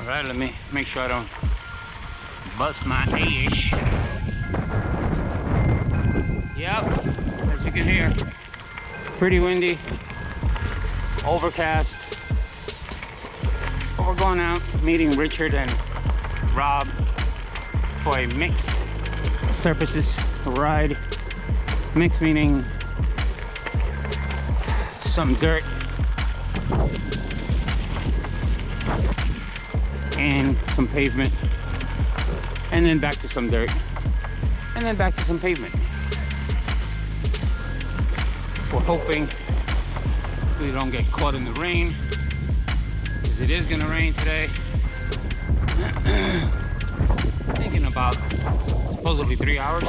Alright, let me make sure I don't bust my A-ish. Yep, as you can hear, pretty windy, overcast. But we're going out, meeting Richard and Rob for a mixed surfaces ride. Mixed meaning some dirt and some pavement, and then back to some dirt, and then back to some pavement. We're hoping we don't get caught in the rain, because it is gonna rain today. Thinking about supposedly 3 hours.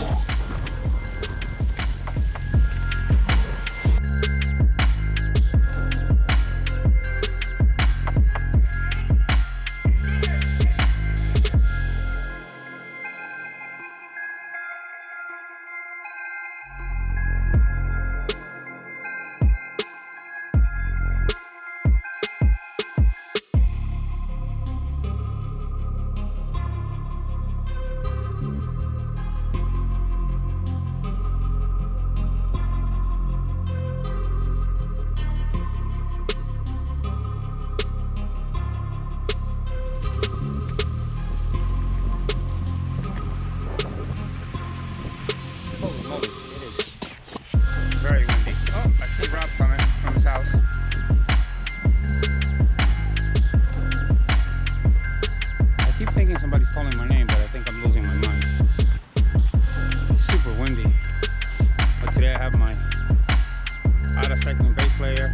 Very windy. Oh, I see Rob coming from his house. I keep thinking somebody's calling my name, but I think I'm losing my mind. It's super windy. But today I have my Ada Cycling base layer,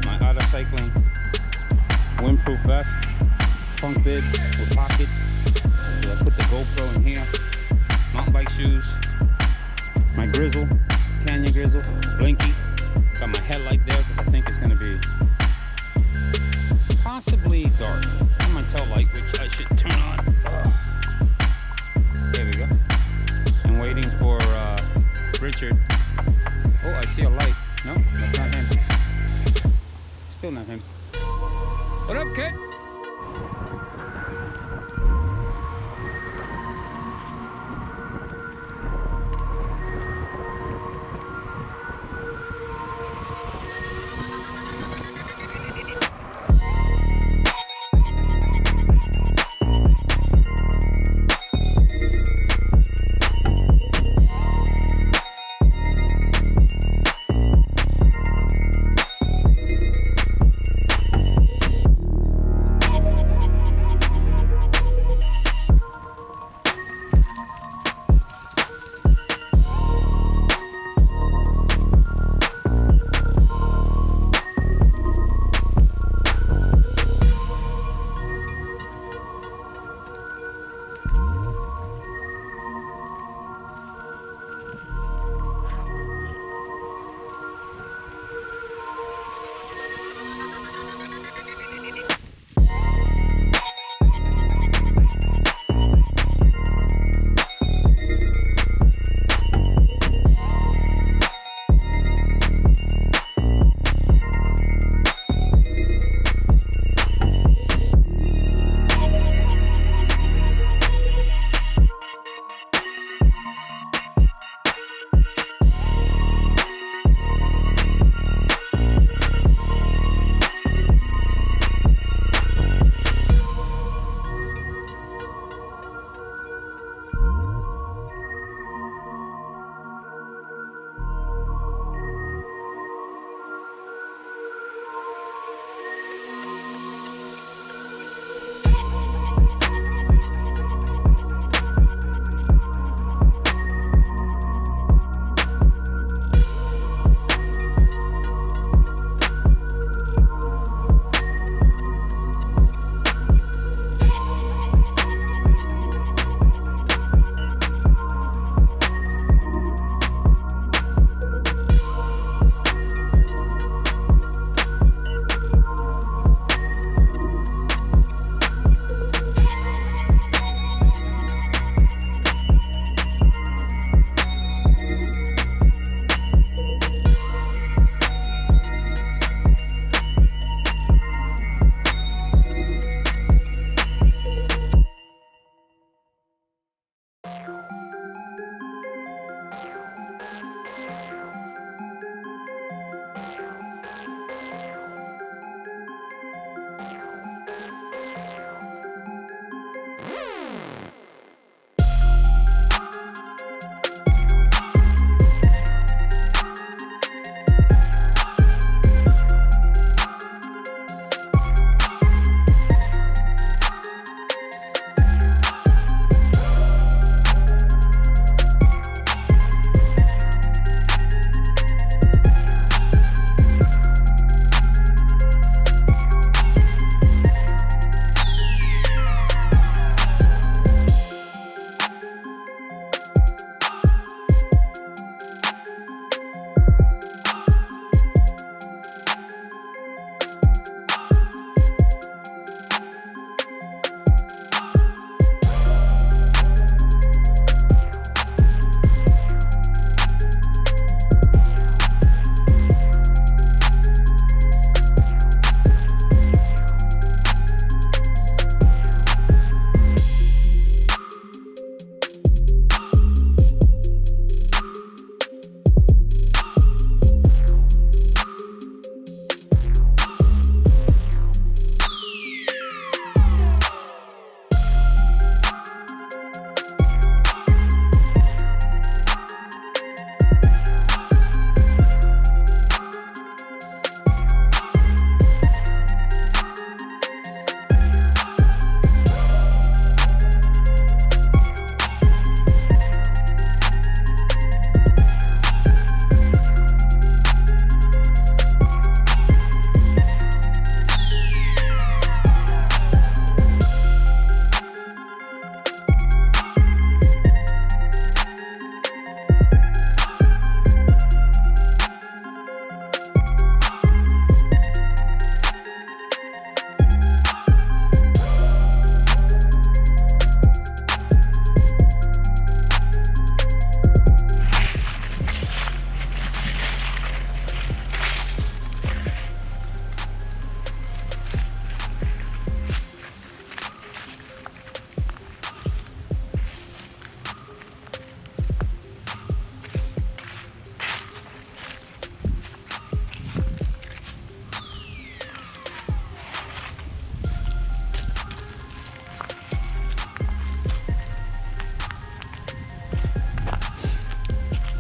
my Ada Cycling windproof vest, punk bib with pockets. So I put the GoPro in here, mountain bike shoes, my Grizzle, Canyon Grizzle, Blinky. Got my headlight there because I think it's going to be possibly dark. And my tail light, which I should turn on. There we go. I'm waiting for Richard. Oh, I see a light. No, that's not him. Still not him. What up, kid?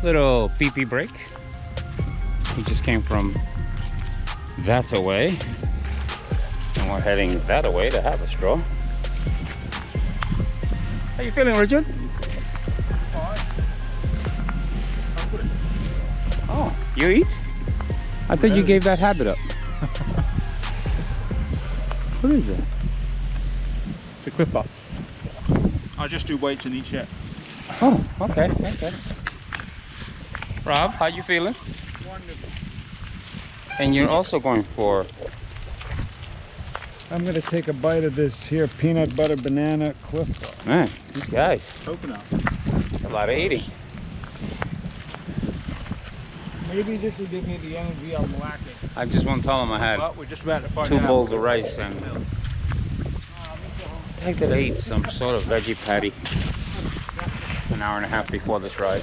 Little pee-pee break. We just came from that away, and we're heading that away to have a straw. How you feeling, Richard? Oh, you eat? I thought you gave that habit up. What is it? It's a Clif Bar. I just do weights in each set. Oh, okay, okay. Rob, how you feeling? Wonderful. And you're also going for... I'm gonna take a bite of this here peanut butter banana Clif Bar. Man, these guys, Coconut. it's a lot of eating. Maybe this will give me the energy I'm lacking. I just want to tell them I had But we're just about to find 2 out. bowls of rice and I think that I ate some sort of veggie patty an hour and a half before this ride.